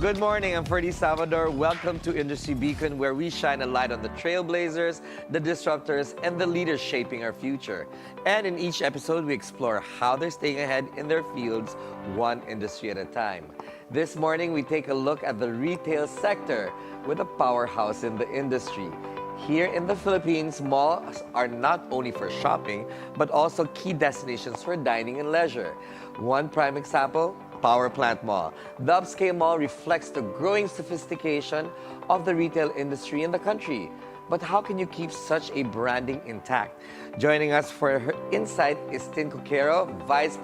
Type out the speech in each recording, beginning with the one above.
Good morning, I'm Ferdi Salvador. Welcome to Industry Beacon, where we shine a light on the trailblazers, the disruptors, and the leaders shaping our future. And in each episode, we explore how they're staying ahead in their fields, one industry at a time. This morning, we take a look at the retail sector with a powerhouse in the industry. Here in the Philippines, malls are not only for shopping, but also key destinations for dining and leisure. One prime example, Power Plant Mall. The upscale mall reflects the growing sophistication of the retail industry in the country. But how can you keep such a branding intact? Joining us for her insight is Tin Coqueiro, Vice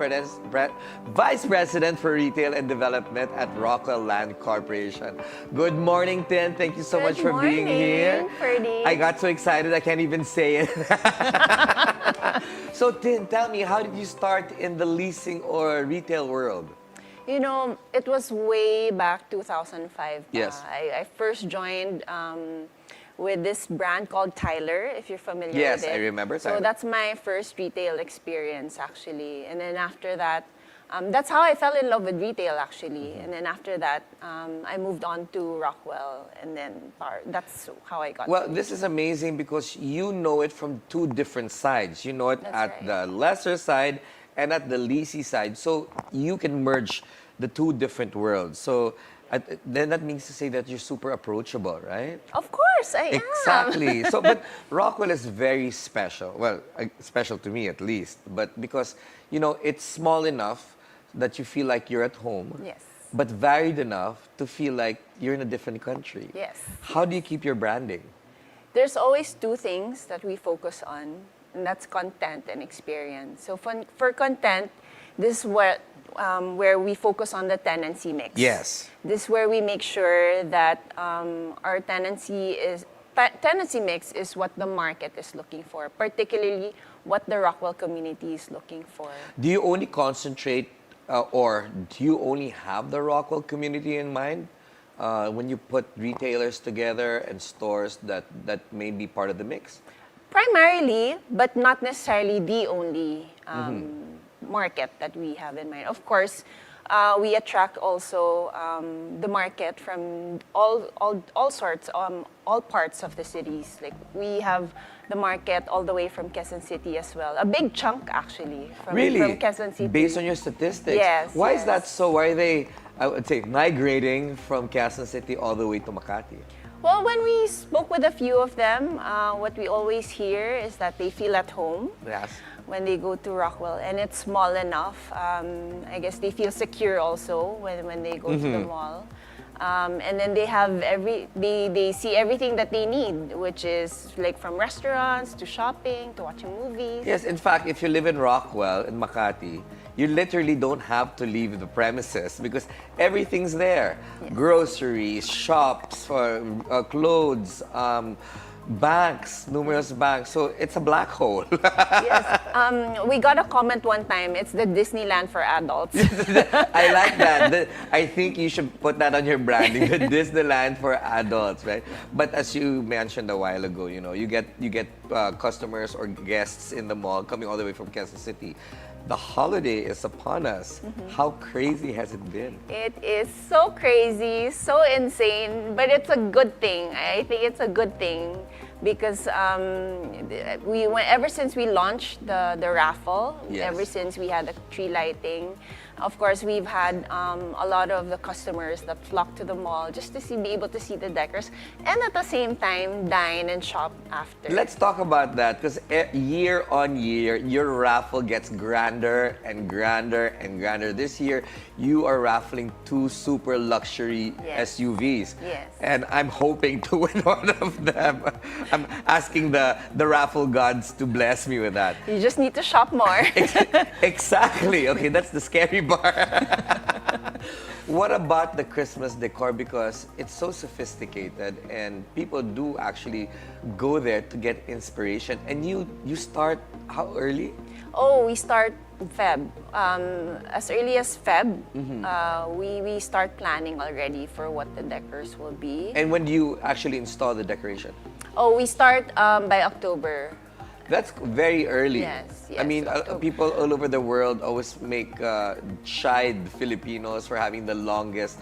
President for Retail and Development at Rockwell Land Corporation. Good morning, Tin. Thank you so much for being here. Ferdi. I got so excited I can't even say it. So, Tin, tell me, how did you start in the leasing or retail world? You know, it was way back 2005. Yes. I first joined with this brand called Tyler, if you're familiar Yes, with it. I remember Tyler. So that's my first retail experience, actually. And then after that, that's how I fell in love with retail, actually. And then after that, I moved on to Rockwell, and then that's how I got Well, to this is amazing because you know it from two different sides. You know it That's at right. the lesser side and at the leasy side. So you can merge the two different worlds. So then that means to say that you're super approachable, right? Of course, I am. Exactly. So, but Rockwell is very special. Well, special to me at least. But because, you know, it's small enough that you feel like you're at home. Yes. But varied enough to feel like you're in a different country. Yes. How do you keep your branding? There's always two things that we focus on, and that's content and experience. So for content, this is where we focus on the tenancy mix. Yes. This is where we make sure that our tenancy mix is what the market is looking for, particularly what the Rockwell community is looking for. Do you only concentrate or do you only have the Rockwell community in mind when you put retailers together and stores that may be part of the mix? Primarily, but not necessarily the only market that we have in mind. Of course, we attract also the market from all sorts, all parts of the cities. Like we have the market all the way from Quezon City as well. A big chunk actually from Quezon City. Based on your statistics? Yes. Why is yes. that so? Why are they, I would say, migrating from Quezon City all the way to Makati? Well, when we spoke with a few of them, what we always hear is that they feel at home. Yes. When they go to Rockwell, and it's small enough. I guess they feel secure also when they go to the mall. And then they have they see everything that they need, which is like from restaurants to shopping to watching movies. Yes, in fact, if you live in Rockwell, in Makati, you literally don't have to leave the premises because everything's there. Yes. Groceries, shops for clothes, banks, numerous banks. So it's a black hole. Yes. We got a comment one time. It's the Disneyland for adults. I like that. I think you should put that on your branding, the Disneyland for adults, right? But as you mentioned a while ago, you know, you get customers or guests in the mall coming all the way from Quezon City. The holiday is upon us. How crazy has it been? It is so crazy, so insane, but it's a good thing. I think it's a good thing because ever since we launched the raffle, Yes. ever since we had the tree lighting, of course, we've had a lot of the customers that flock to the mall just to be able to see the decors and at the same time dine and shop after. Let's talk about that because year on year, your raffle gets grander and grander and grander. This year, you are raffling 2 super luxury Yes. SUVs. Yes. And I'm hoping to win one of them. I'm asking the raffle gods to bless me with that. You just need to shop more. Exactly. Okay, that's the scary part. What about the Christmas decor? Because it's so sophisticated and people do actually go there to get inspiration. And you start how early? Oh, we start Feb. As early as Feb, we start planning already for what the decors will be. And when do you actually install the decoration? Oh, we start by October. That's very early. Yes, I mean, October. people all over the world always make chide Filipinos for having the longest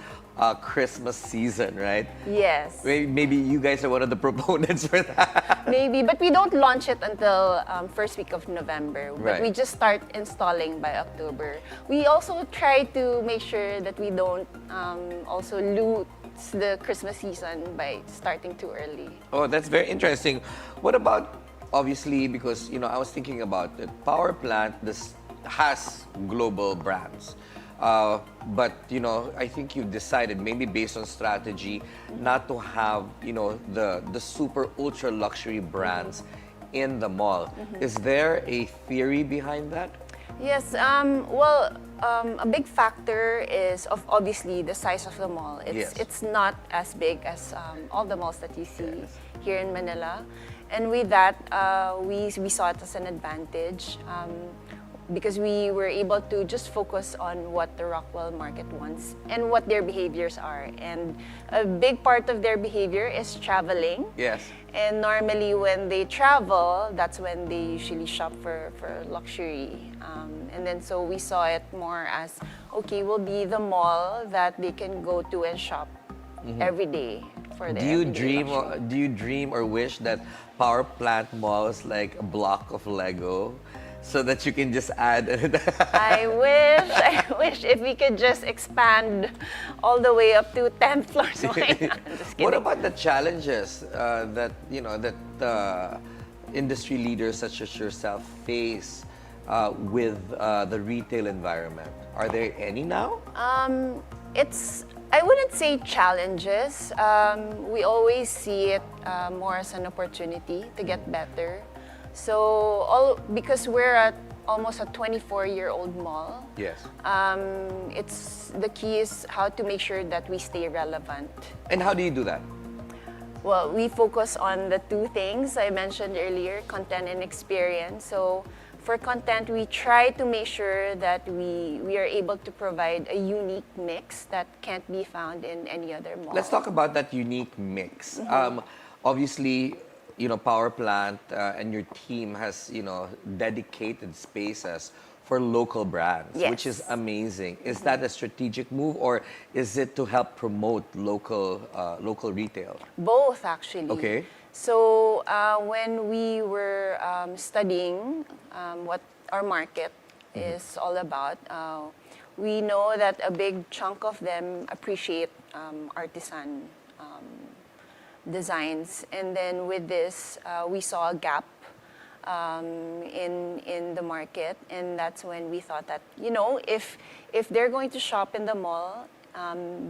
Christmas season, right? Yes. Maybe you guys are one of the proponents for that. Maybe, but we don't launch it until first week of November. But Right. we just start installing by October. We also try to make sure that we don't also lose the Christmas season by starting too early. Oh, that's very interesting. What about, obviously, because, I was thinking about it, power plant this has global brands. But, I think you've decided, maybe based on strategy, not to have, the super ultra luxury brands in the mall. Is there a theory behind that? Yes, well, a big factor is obviously the size of the mall. Yes. It's not as big as all the malls that you see Yes. here in Manila. And with that, we saw it as an advantage because we were able to just focus on what the Rockwell market wants and what their behaviors are. And a big part of their behavior is traveling. Yes. And normally when they travel, that's when they usually shop for luxury. And then so we saw it more as, okay, we'll be the mall that they can go to and shop every day for their everyday luxury. Do you dream or wish that power plant mall is like a block of Lego so that you can just add? I wish if we could just expand all the way up to 10th floor. So why not? Just kidding. What about the challenges that industry leaders such as yourself face with the retail environment? Are there any now? I wouldn't say challenges. We always see it more as an opportunity to get better. So because we're at almost a 24-year-old mall, Yes. it's the key is how to make sure that we stay relevant. And how do you do that? Well, we focus on the two things I mentioned earlier, content and experience. So for content, we try to make sure that we are able to provide a unique mix that can't be found in any other mall. Let's talk about that unique mix. Obviously, power plant and your team has dedicated spaces for local brands, Yes. which is amazing. Is that a strategic move, or is it to help promote local retail? Both, actually. Okay. So when we were studying what our market is all about, we know that a big chunk of them appreciate artisan designs. And then with this, we saw a gap in the market, and that's when we thought that if they're going to shop in the mall,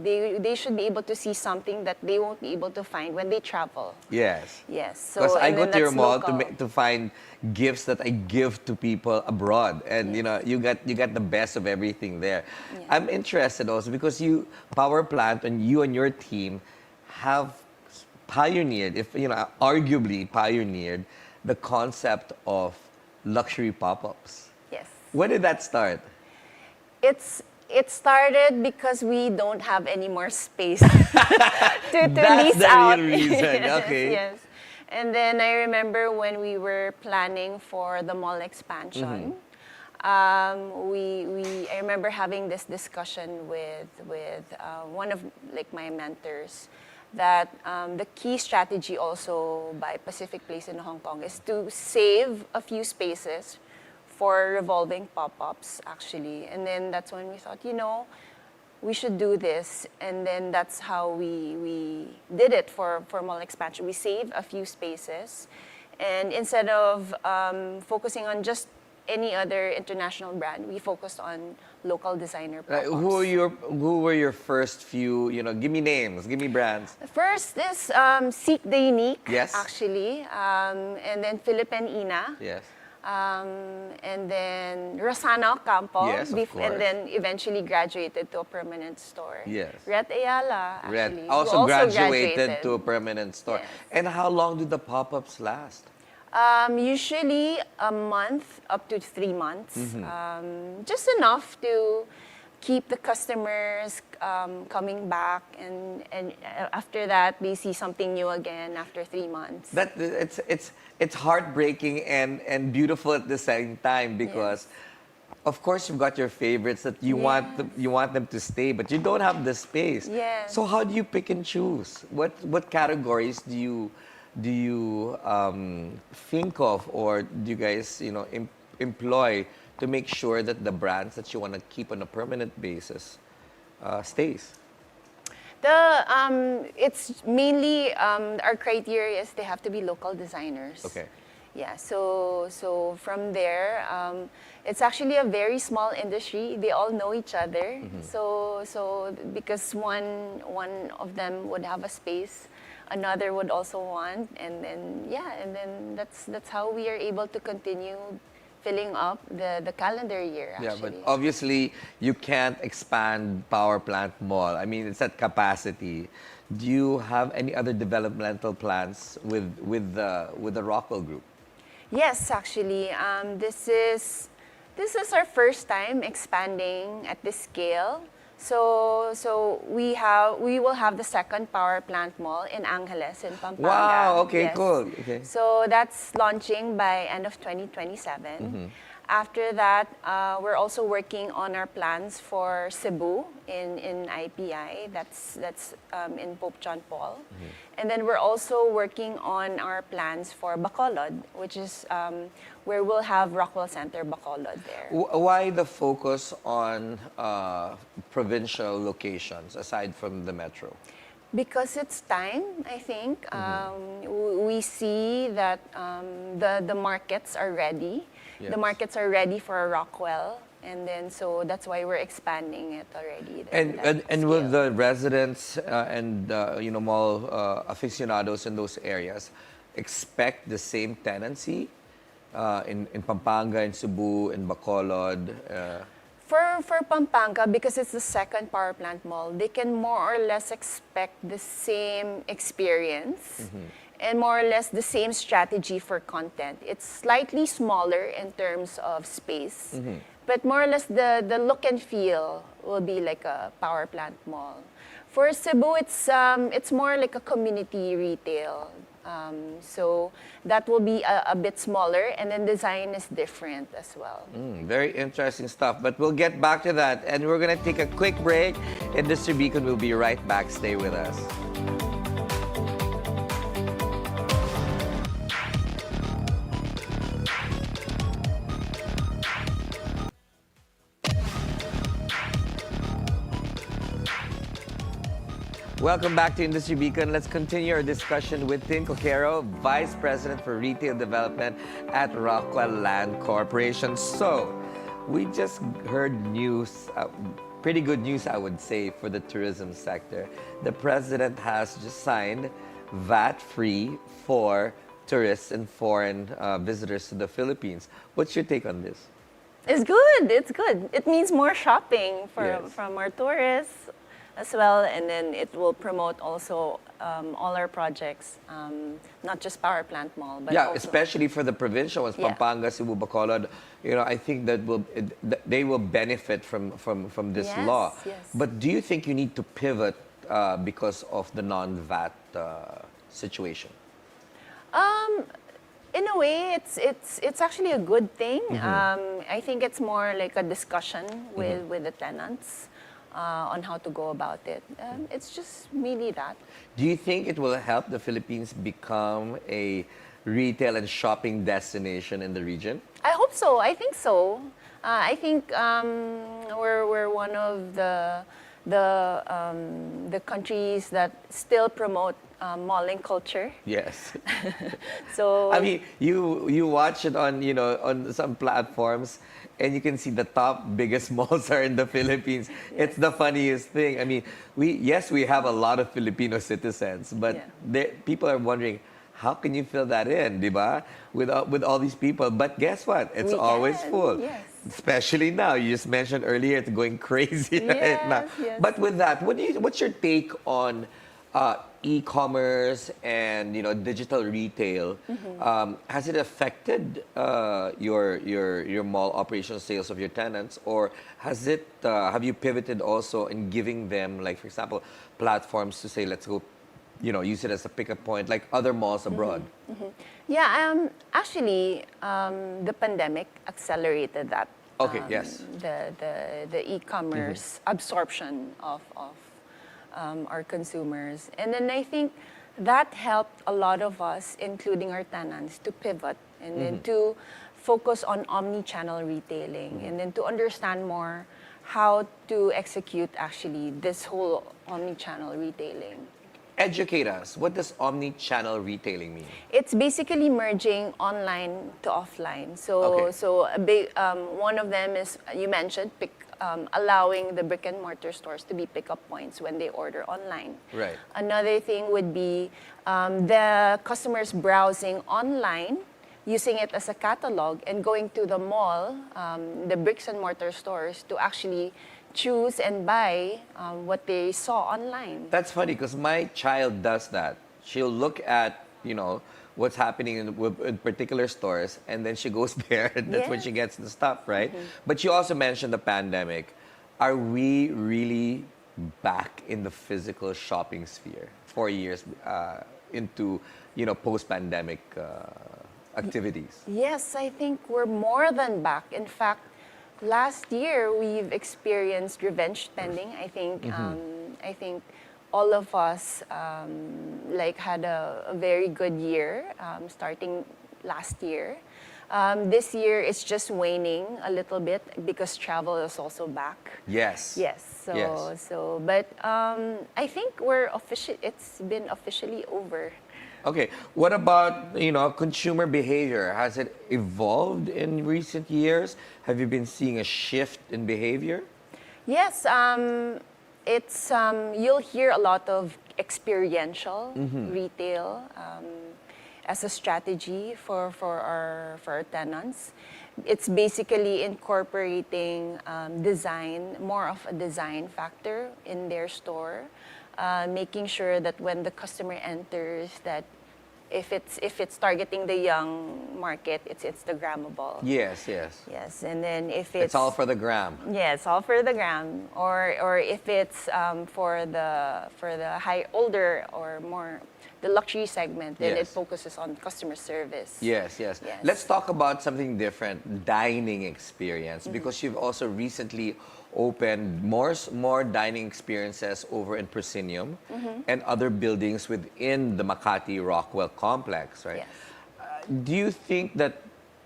they should be able to see something that they won't be able to find when they travel. Yes. Yes. So Because I and go then to your that's mall local. to find gifts that I give to people abroad, and you got the best of everything there. Yeah. I'm interested also because power plant and you and your team have pioneered, arguably pioneered, the concept of luxury pop-ups. Yes. When did that start? It started because we don't have any more space to That's lease the out. real reason. Yes, Okay. yes. And then I remember when we were planning for the mall expansion, I remember having this discussion with one of my mentors that the key strategy also by Pacific Place in Hong Kong is to save a few spaces for revolving pop-ups, actually. And then that's when we thought, we should do this. And then that's how we did it for mall expansion. We saved a few spaces. And instead of focusing on just any other international brand, we focused on local designer pop-ups. Who were your first few, give me names, give me brands. First is Seek the Unique, Yes. actually. And then Philippine Ina. Yes. And then Rosana Ocampo. Yes, of course. And then eventually graduated to a permanent store. Yes. Ret Ayala, Red actually. who also graduated to a permanent store. Yes. And how long do the pop-ups last? Usually a month up to 3 months. Just enough to keep the customers coming back, and after that they see something new again after 3 months. That it's heartbreaking and beautiful at the same time because of course, you've got your favorites that you want you want them to stay, but you don't have the space. Yes. So how do you pick and choose? What categories do you think of, or do you guys employ to make sure that the brands that you want to keep on a permanent basis stays? It's mainly our criteria is they have to be local designers. Okay. Yeah, so from there, it's actually a very small industry. They all know each other. So because one of them would have a space, another would also want, and then that's how we are able to continue filling up the calendar year. Actually. Yeah, but obviously you can't expand Power Plant Mall. I mean, it's at capacity. Do you have any other developmental plans with the Rockwell Group? Yes, actually, this is our first time expanding at this scale. So we will have the second power plant mall in Angeles in Pampanga. Wow. Okay. Yes. Cool. Okay. So that's launching by end of 2027. After that, we're also working on our plans for Cebu in IPI. That's in Pope John Paul. And then we're also working on our plans for Bacolod, which is where we'll have Rockwell Center Bacolod there. Why the focus on provincial locations aside from the metro? Because it's time, I think. We see that the markets are ready. Yes. The markets are ready for a Rockwell, and then so that's why we're expanding it already. And will the residents and mall aficionados in those areas expect the same tenancy in Pampanga, in Cebu, in Bacolod? For Pampanga, because it's the second power plant mall, they can more or less expect the same experience and more or less the same strategy for content. It's slightly smaller in terms of space, but more or less the look and feel will be like a power plant mall. For Cebu, it's more like a community retail. So that will be a bit smaller, and then design is different as well. Very interesting stuff, but we'll get back to that. And we're going to take a quick break. Industry Beacon will be right back. Stay with us. Welcome back to Industry Beacon. Let's continue our discussion with Tin Coqueiro, Vice President for Retail Development at Rockwell Land Corporation. So, we just heard news, pretty good news, I would say, for the tourism sector. The President has just signed VAT-free for tourists and foreign visitors to the Philippines. What's your take on this? It's good. It's good. It means more shopping from our tourists as well, and then it will promote also all our projects, not just Power Plant Mall, but also, especially for the provincial ones, Pampanga, Cebu, Bacolod. I think that they will benefit from this law. Yes. But do you think you need to pivot because of the non-VAT situation? In a way, it's actually a good thing. I think it's more like a discussion with the tenants. On how to go about it. It's just mainly that. Do you think it will help the Philippines become a retail and shopping destination in the region? I hope so. I think so. I think we're one of the countries that still promote malling culture. Yes. So I mean, you watch it on on some platforms, and you can see the top biggest malls are in the Philippines. It's the funniest thing. I mean, we have a lot of Filipino citizens, but people are wondering, how can you fill that in, diba? With all these people. But guess what? It's always full. Yes. Especially now. You just mentioned earlier it's going crazy right now. Yes. But with that, what's your take on e-commerce and digital retail? Has it affected your mall operation sales of your tenants, or have you pivoted also in giving them, like for example, platforms to say, let's go use it as a pickup point like other malls abroad? Yeah, actually, the pandemic accelerated that. Okay, yes. the e-commerce absorption of our consumers. And then I think that helped a lot of us, including our tenants, to pivot and then to focus on omni-channel retailing and then to understand more how to execute actually this whole omni-channel retailing. Educate us. What does omni-channel retailing mean? It's basically merging online to offline. So, Okay. so a big one of them is you mentioned allowing the brick and mortar stores to be pickup points when they order online. Right. Another thing would be the customers browsing online, using it as a catalog, and going to the mall, the bricks and mortar stores, to actually choose and buy what they saw online. That's funny because my child does that. She'll look at, what's happening in particular stores, and then she goes there, and that's when Yes. she gets the stuff, right? But you also mentioned the pandemic. Are we really back in the physical shopping sphere 4 years into, post-pandemic activities? Yes, I think we're more than back. In fact, last year we've experienced revenge spending. I think all of us had a very good year starting last year. This year it's just waning a little bit because travel is also back. Yes. Yes. But I think it's been officially over. Okay. What about, consumer behavior? Has it evolved in recent years? Have you been seeing a shift in behavior? Yes, it's you'll hear a lot of experiential retail as a strategy for our tenants. It's basically incorporating design, more of a design factor in their store, making sure that when the customer enters, that if it's targeting the young market, it's Instagrammable. Yes. Yes, and then if It's all for the gram. yes, all for the gram, or if it's for the older or more the luxury segment, then it Yes. focuses on customer service. Yes. Yes. Let's talk about something different, dining experience, because you've also recently opened more dining experiences over in Proscenium and other buildings within the Makati Rockwell complex, right? Yes. Do you think that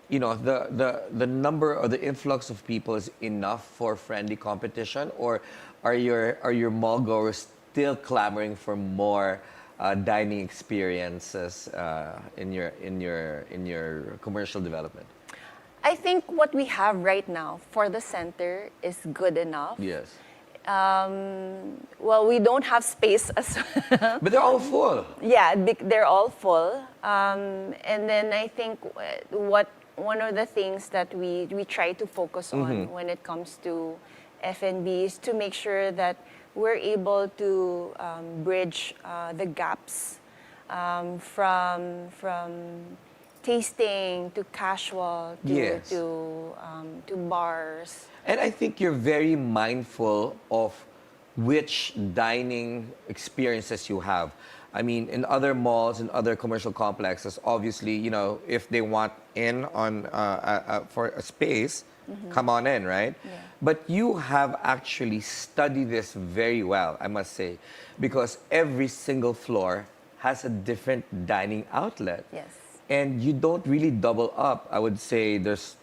the number or the influx of people is enough for friendly competition, or are your mall goers still clamoring for more dining experiences in your commercial development? I think what we have right now for the center is good enough. Yes. Well, we don't have space as well. But they're all full. Yeah, they're all full. And then I think one of the things that we try to focus on when it comes to F&B is to make sure that we're able to bridge the gaps from tasting to casual to Yes. to bars. And I think you're very mindful of which dining experiences you have. I mean, in other malls and other commercial complexes, obviously, if they want in on for a space, come on in, right? Yeah. But you have actually studied this very well, I must say, because every single floor has a different dining outlet. Yes. And you don't really double up. I would say there's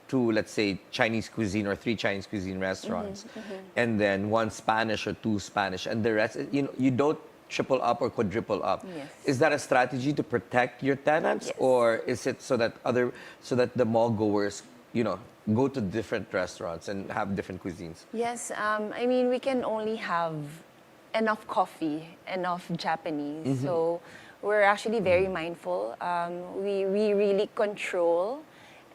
2, let's say, Chinese cuisine or 3 Chinese cuisine restaurants, and then 1 Spanish or 2 Spanish, and the rest, you don't triple up or quadruple up. Yes. Is that a strategy to protect your tenants, Yes. or is it so that the mall goers, go to different restaurants and have different cuisines? Yes, I mean, we can only have enough coffee, enough Japanese. So we're actually very mindful. We really control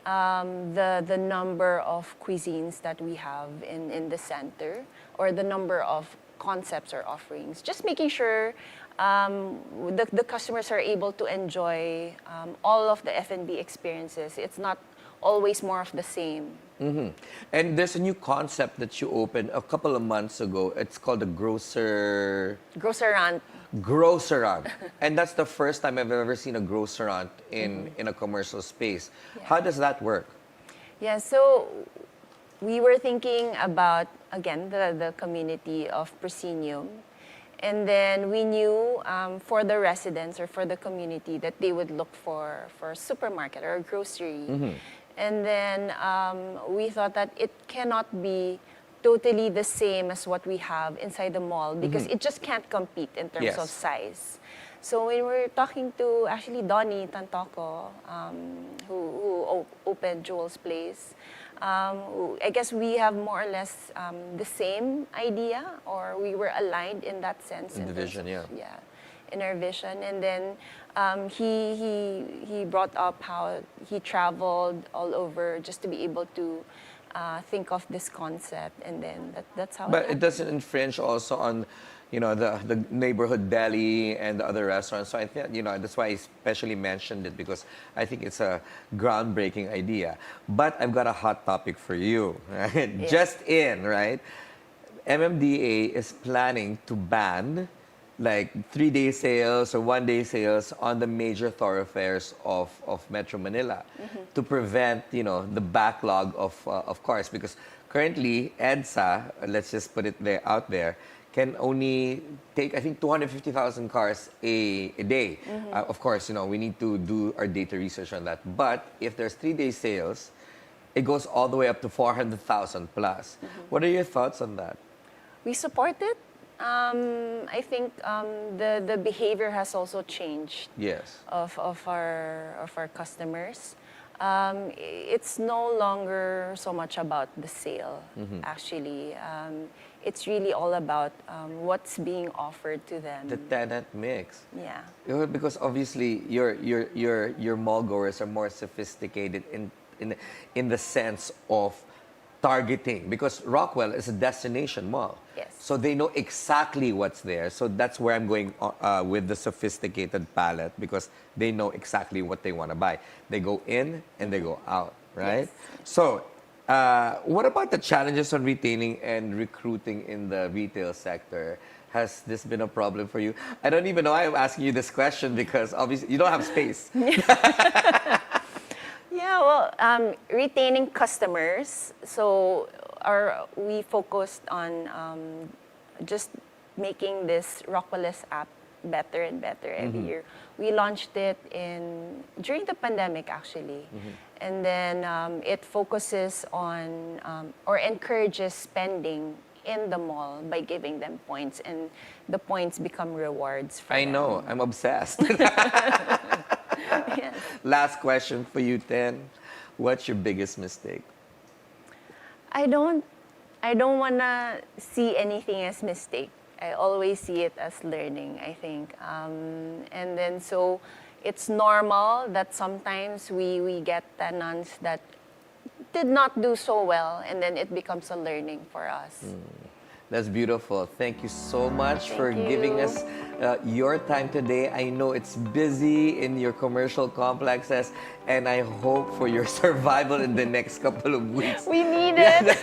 the number of cuisines that we have in the center, or the number of concepts or offerings. Just making sure the customers are able to enjoy all of the F&B experiences. It's not always more of the same. And there's a new concept that you opened a couple of months ago. It's called the Grocerant. Grocerant. And that's the first time I've ever seen a grocerant in a commercial space. Yeah. How does that work? Yeah, so we were thinking about, again, the community of proscenium. And then we knew for the residents or for the community that they would look for a supermarket or a grocery. And then we thought that it cannot be totally the same as what we have inside the mall because it just can't compete in terms of size. So when we were talking to actually Donnie Tantoco, who opened Joel's Place, I guess we have more or less the same idea, or we were aligned in that sense. In the vision, yeah. Yeah, in our vision. And then he brought up how he traveled all over just to be able to think of this concept, and then that's how. But it doesn't infringe also on, the neighborhood deli and the other restaurants. So I think, that's why I especially mentioned it, because I think it's a groundbreaking idea. But I've got a hot topic for you, right? Yeah. Just in, right? MMDA is planning to ban like 3-day sales or 1-day sales on the major thoroughfares of Metro Manila to prevent, the backlog of cars. Because currently, EDSA, let's just put it out there, can only take, I think, 250,000 cars a day. Of course, we need to do our data research on that. But if there's 3-day sales, it goes all the way up to 400,000 plus. What are your thoughts on that? We support it. I think the behavior has also changed. Yes. Of our customers. It's no longer so much about the sale. Actually, it's really all about what's being offered to them. The tenant mix. Yeah. Because obviously your mall goers are more sophisticated in the sense of targeting, because Rockwell is a destination mall. Yes. So they know exactly what's there. So that's where I'm going with the sophisticated palette, because they know exactly what they want to buy. They go in and they go out, right? Yes. So what about the challenges on retaining and recruiting in the retail sector? Has this been a problem for you? I don't even know why I'm asking you this question, because obviously you don't have space. Yeah, well, retaining customers. So we focused on just making this Rockwell's app better and better every year. We launched it during the pandemic, actually. And then it focuses on or encourages spending in the mall by giving them points, and the points become rewards for them. know, I'm obsessed. Yes. Last question for you, Tin. What's your biggest mistake? I don't wanna see anything as mistake. I always see it as learning, I think. And then so it's normal that sometimes we get tenants that did not do so well, and then it becomes a learning for us. That's beautiful. Thank you so much for Thank giving you. us your time today. I know it's busy in your commercial complexes, and I hope for your survival in the next couple of weeks. We need it.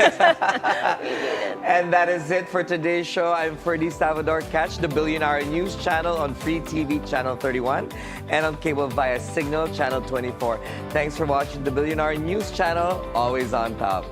And that is it for today's show. I'm Ferdi Salvador. Catch the Bilyonaryo News channel on Free TV Channel 31 and on cable via Cignal Channel 24. Thanks for watching the Bilyonaryo News channel, always on top.